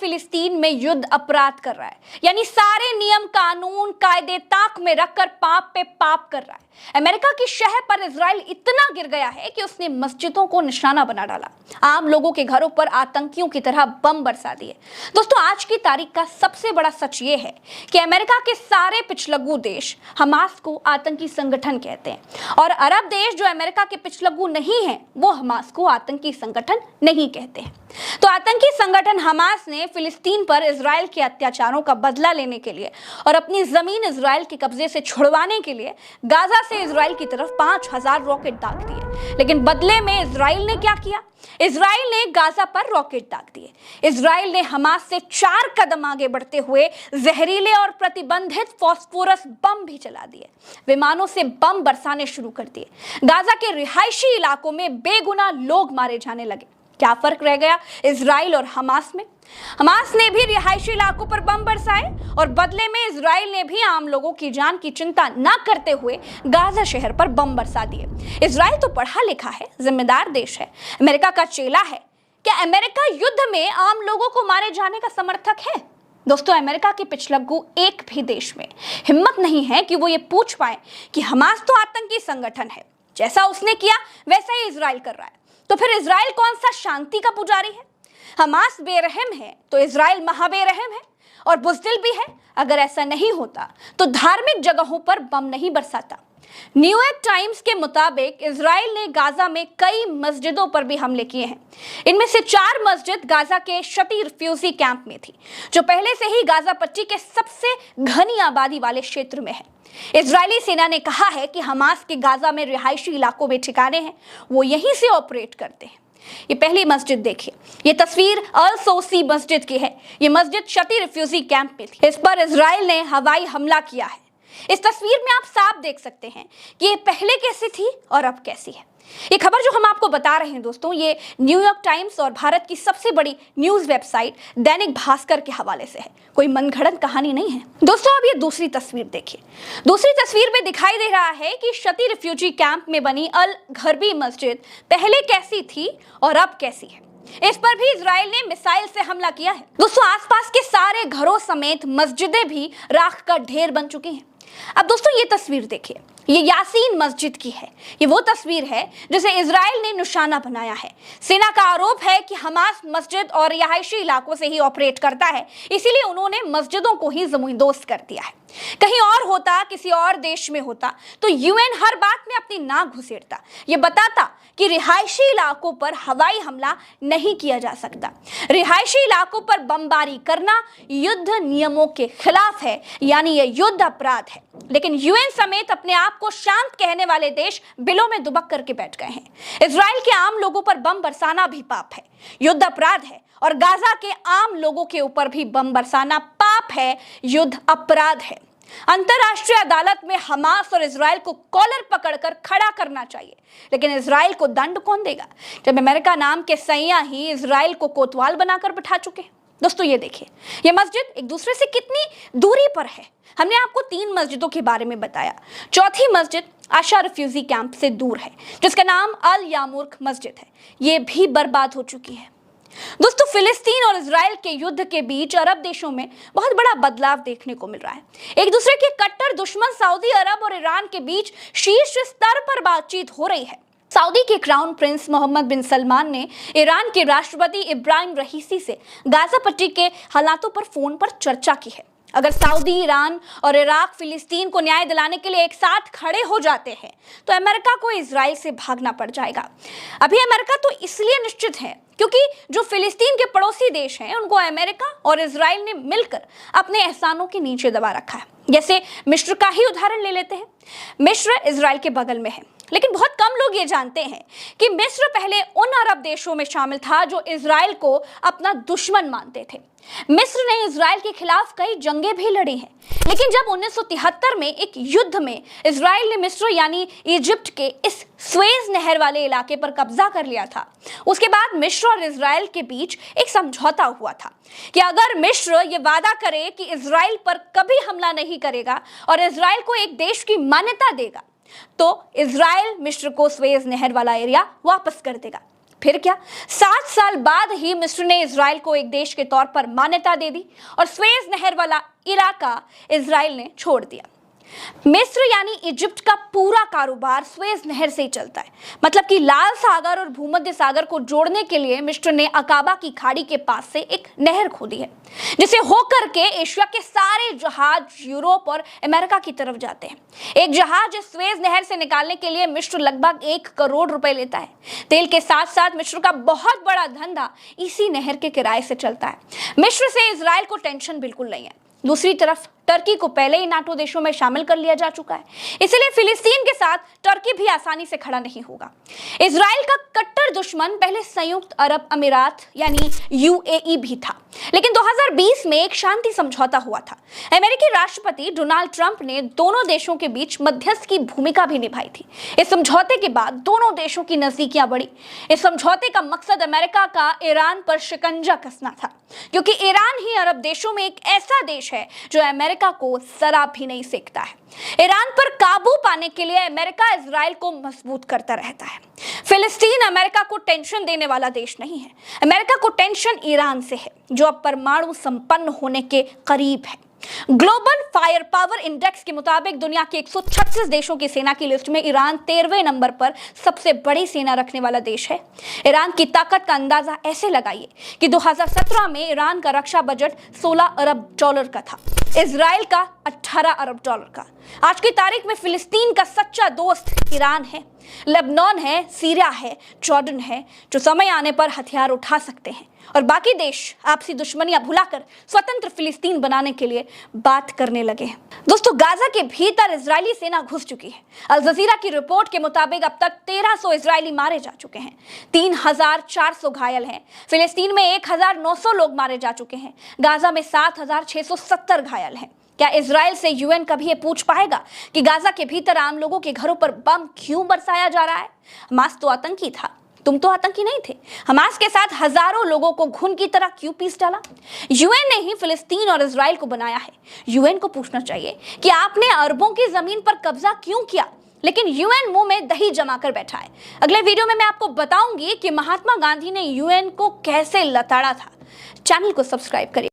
फिलिस्तीन में युद्ध अपराध कर रहा है, यानी सारे नियम कानून कायदे ताक में रखकर पाप पे पाप कर रहा है। अमेरिका की शह पर इजराइल इतना गिर गया है कि उसने मस्जिदों को निशाना बना डाला, आम लोगों के घरों पर आतंकियों की तरह बम बरसा दिए। दोस्तों, आज की तारीख का सबसे बड़ा सच ये है कि अमेरिका के सारे पिछलग्गू देश हमास को आतंकी संगठन कहते हैं, और अरब देश जो अमेरिका के पिछलग्गू नहीं है वो हमास को आतंकी संगठन नहीं कहते हैं। तो आतंकी संगठन हमास ने फिलिस्तीन पर इजराइल के अत्याचारों का बदला लेने के लिए और अपनी जमीन इजराइल के कब्जे से छुड़वाने के लिए गाजा से इजराइल की तरफ 5000 रॉकेट दाग दिए। लेकिन बदले में इजराइल ने क्या किया? इजराइल ने गाजा पर रॉकेट दाग दिए। इजराइल ने हमास से 4 कदम आगे बढ़ते हुए जहरीले और प्रतिबंधित फास्फोरस बम भी चला दिए, विमानों से बम बरसाने शुरू कर दिए। गाजा के रिहायशी इलाकों में बेगुनाह लोग मारे जाने लगे। क्या फर्क रह गया इजराइल और हमास में? हमास ने भी रिहायशी इलाकों पर बम बरसाए और बदले में इजराइल ने भी आम लोगों की जान की चिंता न करते हुए गाजा शहर पर बम बरसा दिए। इजराइल तो पढ़ा लिखा है, जिम्मेदार देश है, अमेरिका का चेला है। क्या अमेरिका युद्ध में आम लोगों को मारे जाने का समर्थक है? दोस्तों, अमेरिका के पिछलग्गू एक भी देश में हिम्मत नहीं है कि वो ये पूछ पाए कि हमास तो आतंकी संगठन है, जैसा उसने किया वैसा ही इजराइल कर रहा है। तो फिर इजराइल कौन सा शांति का पुजारी है? हमास बेरहम है तो इजराइल महाबेरहम है और बुज़दिल भी है। अगर ऐसा नहीं होता तो धार्मिक जगहों पर बम नहीं बरसाता। न्यूयॉर्क टाइम्स के मुताबिक इजराइल ने गाजा में कई मस्जिदों पर भी हमले किए हैं। इनमें से 4 मस्जिद गाजा के शती रिफ्यूजी कैंप में थी, जो पहले से ही गाजा पट्टी के सबसे घनी आबादी वाले क्षेत्र में है। इजरायली सेना ने कहा है कि हमास के गाजा में रिहायशी इलाकों में ठिकाने हैं, वो यहीं से ऑपरेट करते हैं। ये पहली मस्जिद देखिए, ये तस्वीर अल सोसी मस्जिद की है। ये मस्जिद शती रिफ्यूजी कैंप में थी। इस पर इजराइल ने हवाई हमला किया है। इस तस्वीर में आप साफ देख सकते हैं कि ये पहले कैसी थी और अब कैसी है। ये खबर जो हम आपको बता रहे हैं दोस्तों, ये न्यूयॉर्क टाइम्स और भारत की सबसे बड़ी न्यूज वेबसाइट दैनिक भास्कर के हवाले से है, कोई मनगढ़ंत कहानी नहीं है। दोस्तों, अब ये दूसरी तस्वीर देखिए। दूसरी तस्वीर में दिखाई दे रहा है कि शती रिफ्यूजी कैंप में बनी अल घरबी मस्जिद पहले कैसी थी और अब कैसी है। इस पर भी इजराइल ने मिसाइल से हमला किया है। दोस्तों, आसपास के सारे घरों समेत मस्जिदें भी राख का ढेर बन चुकी हैं। अब दोस्तों, ये तस्वीर देखिए, ये यासीन मस्जिद की है। ये वो तस्वीर है जिसे इजराइल ने निशाना बनाया है। सेना का आरोप है कि हमास मस्जिद और रिहायशी इलाकों से ही ऑपरेट करता है, इसीलिए उन्होंने मस्जिदों को ही ज़मींदोज़ कर दिया है। कहीं और होता, किसी और देश में होता, तो यूएन हर बात में अपनी नाक घुसेड़ता, ये बताता कि रिहायशी इलाकों पर हवाई हमला नहीं किया जा सकता। रिहायशी इलाकों पर बमबारी करना युद्ध नियमों के खिलाफ है, यानी ये युद्ध अपराध है। लेकिन यूएन समेत अपने आप को शांत कहने वाले देश बिलों में दुबक करके बैठ गए हैं। इजराइल के आम लोगों पर बम बरसाना भी पाप है, युद्ध अपराध है, और गाजा के आम लोगों के ऊपर भी बम बरसाना पाप है, युद्ध अपराध है। अंतरराष्ट्रीय अदालत में हमास और इजराइल को कॉलर पकड़कर खड़ा करना चाहिए, लेकिन इजराइल को दंड कौन देगा जब अमेरिका नाम के सैयां ही इजराइल को कोतवाल बनाकर बिठा चुके हैं। दोस्तों, ये देखिए, ये मस्जिद एक दूसरे से कितनी दूरी पर है। हमने आपको 3 मस्जिदों के बारे में बताया। चौथी मस्जिद आशा रिफ्यूजी कैंप से दूर है, जिसका नाम अल यामुर्क मस्जिद है। ये भी बर्बाद हो चुकी है। दोस्तों, फिलिस्तीन और इजराइल के युद्ध के बीच अरब देशों में बहुत बड़ा बदलाव देखने को मिल रहा है। एक दूसरे के कट्टर दुश्मन सऊदी अरब और ईरान के बीच शीर्ष स्तर पर बातचीत हो रही है। सऊदी के क्राउन प्रिंस मोहम्मद बिन सलमान ने ईरान के राष्ट्रपति इब्राहिम रईसी से गाजा पट्टी के हालातों पर फोन पर चर्चा की है। अगर सऊदी, ईरान और इराक फिलिस्तीन को न्याय दिलाने के लिए एक साथ खड़े हो जाते हैं तो अमेरिका को इजराइल से भागना पड़ जाएगा। अभी अमेरिका तो इसलिए निश्चित है क्योंकि जो फिलिस्तीन के पड़ोसी देश हैं उनको अमेरिका और इजराइल ने मिलकर अपने एहसानों के नीचे दबा रखा है। जैसे मिस्र का ही उदाहरण ले लेते हैं। मिस्र इजराइल के बगल में है, लेकिन बहुत कम लोग ये जानते हैं कि मिस्र पहले उन अरब देशों में शामिल था जो इजराइल को अपना दुश्मन मानते थे। मिस्र ने इजराइल के खिलाफ कई जंगें भी लड़ी हैं, लेकिन जब 1973 में एक युद्ध में इजराइल ने मिस्र यानी इजिप्ट के इस स्वेज नहर वाले इलाके पर कब्जा कर लिया था, उसके बाद मिस्र और इजराइल के बीच एक समझौता हुआ था कि अगर मिस्र ये वादा करे कि इजराइल पर कभी हमला नहीं करेगा और इजराइल को एक देश की मान्यता देगा, तो इजराइल मिस्र को स्वेज नहर वाला एरिया वापस कर देगा। फिर क्या, 7 साल बाद ही मिस्र ने इजराइल को एक देश के तौर पर मान्यता दे दी और स्वेज नहर वाला इलाका इजराइल ने छोड़ दिया। मिस्र यानी इजिप्ट का पूरा कारोबार स्वेज नहर से ही चलता है। मतलब कि लाल सागर और भूमध्य सागर को जोड़ने के लिए मिस्र ने अकाबा की खाड़ी के पास से एक नहर खोदी है, जिसे होकर के एशिया के सारे जहाज यूरोप और अमेरिका की तरफ जाते हैं। एक जहाज स्वेज नहर से निकालने के लिए मिस्र लगभग 1 करोड़ रुपए लेता है। तेल के साथ साथ मिस्र का बहुत बड़ा धंधा इसी नहर के किराए से चलता है। मिस्र से इजराइल को टेंशन बिल्कुल नहीं है। दूसरी तरफ टर्की को पहले ही नाटो देशों में शामिल कर लिया जा चुका है, इसलिए फिलिस्तीन के साथ टर्की भी आसानी से खड़ा नहीं होगा। इजराइल का कट्टर दुश्मन पहले संयुक्त अरब अमीरात यानी यूएई भी था, लेकिन 2020 में एक शांति समझौता हुआ था। अमेरिकी राष्ट्रपति डोनाल्ड ट्रंप ने दोनों देशों के बीच मध्यस्थ की भूमिका भी निभाई थी। इस समझौते के बाद दोनों देशों की नजदीकियां बढ़ी। इस समझौते का मकसद अमेरिका का ईरान पर शिकंजा कसना था, क्योंकि ईरान ही अरब देशों में एक ऐसा देश है जो अमेरिका को जरा भी नहीं सेकता है। ईरान पर काबू पाने के लिए अमेरिका इजराइल को मजबूत करता रहता है। फिलिस्तीन अमेरिका को टेंशन देने वाला देश नहीं है। अमेरिका को टेंशन ईरान से है, जो अब परमाणु संपन्न होने के करीब है। ग्लोबल फायर पावर इंडेक्स के मुताबिक दुनिया के 136 देशों की सेना की लिस्ट में ईरान 13वें नंबर पर सबसे बड़ी सेना रखने वाला देश है। ईरान की ताकत का अंदाजा ऐसे लगाइए कि 2017 में ईरान का रक्षा बजट $16 अरब का था, इजराइल का $18 अरब का। आज की तारीख में फिलिस्तीन का सच्चा दोस्त ईरान है, लेबनान है, सीरिया है, जॉर्डन है, जो समय आने पर हथियार उठा सकते हैं, और बाकी देश आपसी दुश्मनियां भुलाकर स्वतंत्र फिलिस्तीन बनाने के लिए बात करने लगे हैं। दोस्तों, गाजा के भीतर इजरायली सेना घुस चुकी है। अल जजीरा की रिपोर्ट के मुताबिक अब तक 1300 इजरायली मारे जा चुके हैं, 3400 घायल हैं। फिलिस्तीन में 1900 लोग मारे जा चुके हैं। गाजा में 7670 घायल हैं। क्या इजराइल से यूएन कभी ये पूछ पाएगा कि गाजा के भीतर आम लोगों के घरों पर बम क्यों बरसाया जा रहा है? हमास तो आतंकी था, तुम तो आतंकी नहीं थे। हमास के साथ हजारों लोगों को घुन की तरह क्यों पीस डाला? यूएन ने ही फिलिस्तीन और इजराइल को बनाया है। यूएन को पूछना चाहिए कि आपने अरबों की जमीन पर कब्जा क्यों किया, लेकिन यूएन मुंह में दही जमा कर बैठा है। अगले वीडियो में मैं आपको बताऊंगी कि महात्मा गांधी ने यूएन को कैसे लताड़ा था। चैनल को सब्सक्राइब करिए।